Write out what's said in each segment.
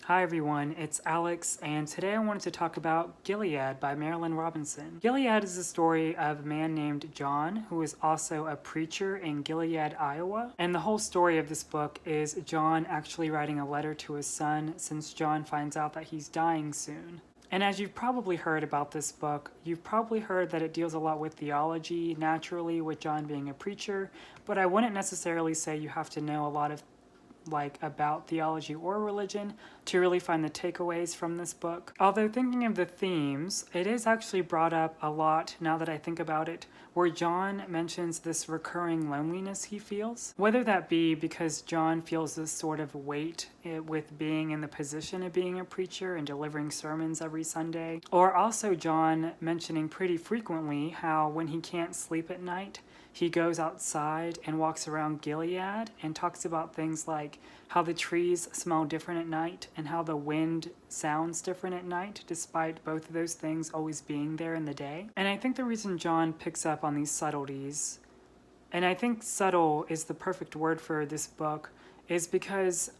Hi everyone, it's Alex, and today I wanted to talk about Gilead by Marilyn Robinson. Gilead is the story of a man named John, who is also a preacher in Gilead, Iowa. And the whole story of this book is John actually writing a letter to his son, since John finds out that he's dying soon. And as you've probably heard about this book, you've probably heard that it deals a lot with theology, naturally, with John being a preacher, but I wouldn't necessarily say you have to know a lot of about theology or religion to really find the takeaways from this book. Although thinking of the themes, it is actually brought up a lot now that I think about it, where John mentions this recurring loneliness he feels. Whether that be because John feels this sort of weight with being in the position of being a preacher and delivering sermons every Sunday, or also John mentioning pretty frequently how when he can't sleep at night, he goes outside and walks around Gilead and talks about things like how the trees smell different at night and how the wind sounds different at night, despite both of those things always being there in the day. And I think the reason John picks up on these subtleties, and I think subtle is the perfect word for this book, is because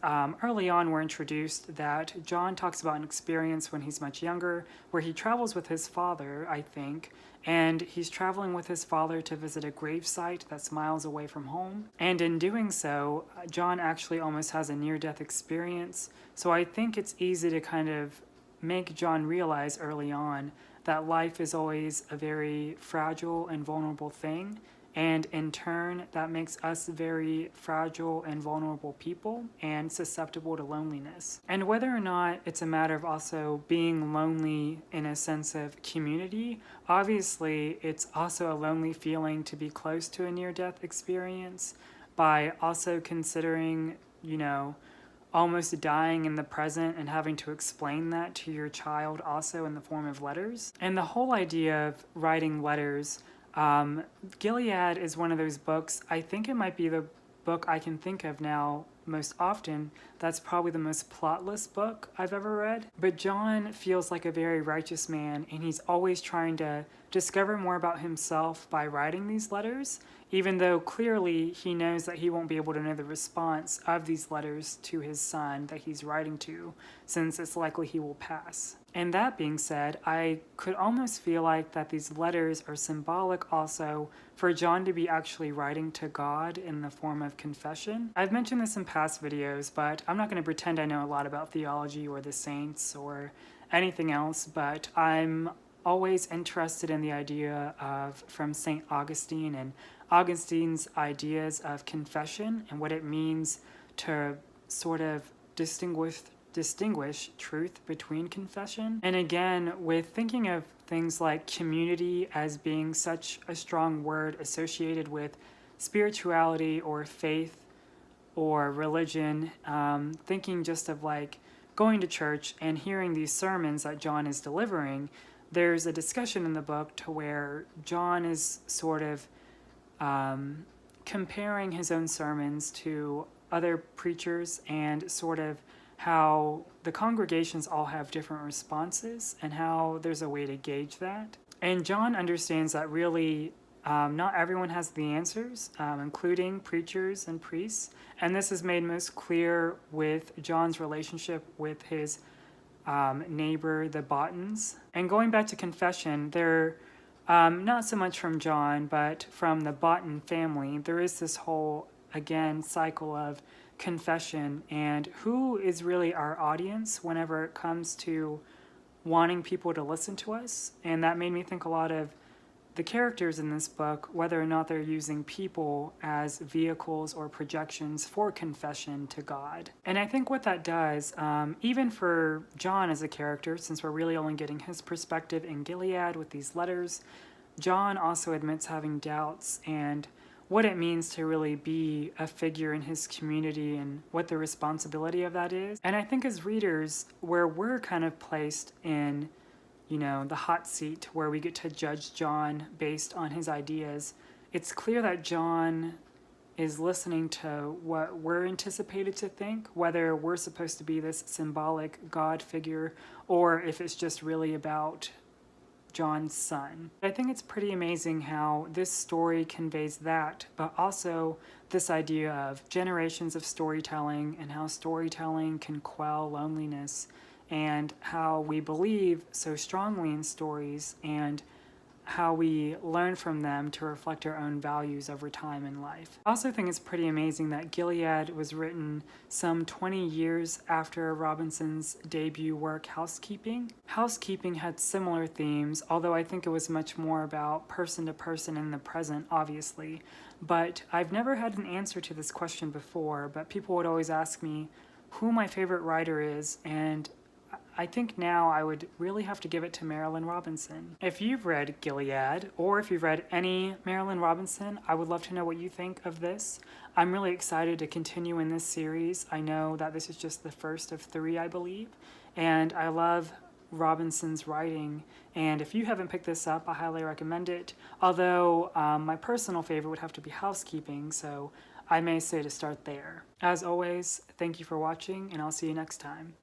early on we're introduced that John talks about an experience when he's much younger where he travels with his father, I think, and he's traveling with his father to visit a gravesite that's miles away from home. And in doing so, John actually almost has a near-death experience. So I think it's easy to kind of make John realize early on that life is always a very fragile and vulnerable thing. And in turn, that makes us very fragile and vulnerable people and susceptible to loneliness. And whether or not it's a matter of also being lonely in a sense of community, obviously it's also a lonely feeling to be close to a near-death experience by also considering, almost dying in the present and having to explain that to your child also in the form of letters. And the whole idea of writing letters, Gilead is one of those books, I think it might be the book I can think of now most often that's probably the most plotless book I've ever read. But John feels like a very righteous man, and he's always trying to discover more about himself by writing these letters, even though clearly he knows that he won't be able to know the response of these letters to his son that he's writing to, since it's likely he will pass. And that being said, I could almost feel like that these letters are symbolic also for John to be actually writing to God in the form of confession. I've mentioned this in past videos, but I'm not going to pretend I know a lot about theology or the saints or anything else, but I'm always interested in the idea of, from St. Augustine and Augustine's ideas of confession and what it means to sort of distinguish truth between confession. And again, with thinking of things like community as being such a strong word associated with spirituality or faith or religion, thinking just of like going to church and hearing these sermons that John is delivering, there's a discussion in the book to where John is sort of comparing his own sermons to other preachers and sort of how the congregations all have different responses and how there's a way to gauge that. And John understands that really not everyone has the answers, including preachers and priests. And this is made most clear with John's relationship with his neighbor, the Bottons. And going back to confession, they're not so much from John, but from the Botton family, there is this whole, again, cycle of confession and who is really our audience whenever it comes to wanting people to listen to us. And that made me think a lot of the characters in this book, whether or not they're using people as vehicles or projections for confession to God. And I think what that does, even for John as a character, since we're really only getting his perspective in Gilead with these letters, John also admits having doubts and what it means to really be a figure in his community and what the responsibility of that is. And I think as readers, where we're kind of placed in, the hot seat where we get to judge John based on his ideas, it's clear that John is listening to what we're anticipated to think, whether we're supposed to be this symbolic God figure or if it's just really about John's son. I think it's pretty amazing how this story conveys that, but also this idea of generations of storytelling and how storytelling can quell loneliness and how we believe so strongly in stories and how we learn from them to reflect our own values over time in life. I also think it's pretty amazing that Gilead was written some 20 years after Robinson's debut work, Housekeeping. Housekeeping had similar themes, although I think it was much more about person to person in the present, obviously. But I've never had an answer to this question before, but people would always ask me who my favorite writer is, and I think now I would really have to give it to Marilynne Robinson. If you've read Gilead, or if you've read any Marilynne Robinson, I would love to know what you think of this. I'm really excited to continue in this series. I know that this is just the first of 3, I believe, and I love Robinson's writing, and if you haven't picked this up, I highly recommend it, although my personal favorite would have to be Housekeeping, so I may say to start there. As always, thank you for watching, and I'll see you next time.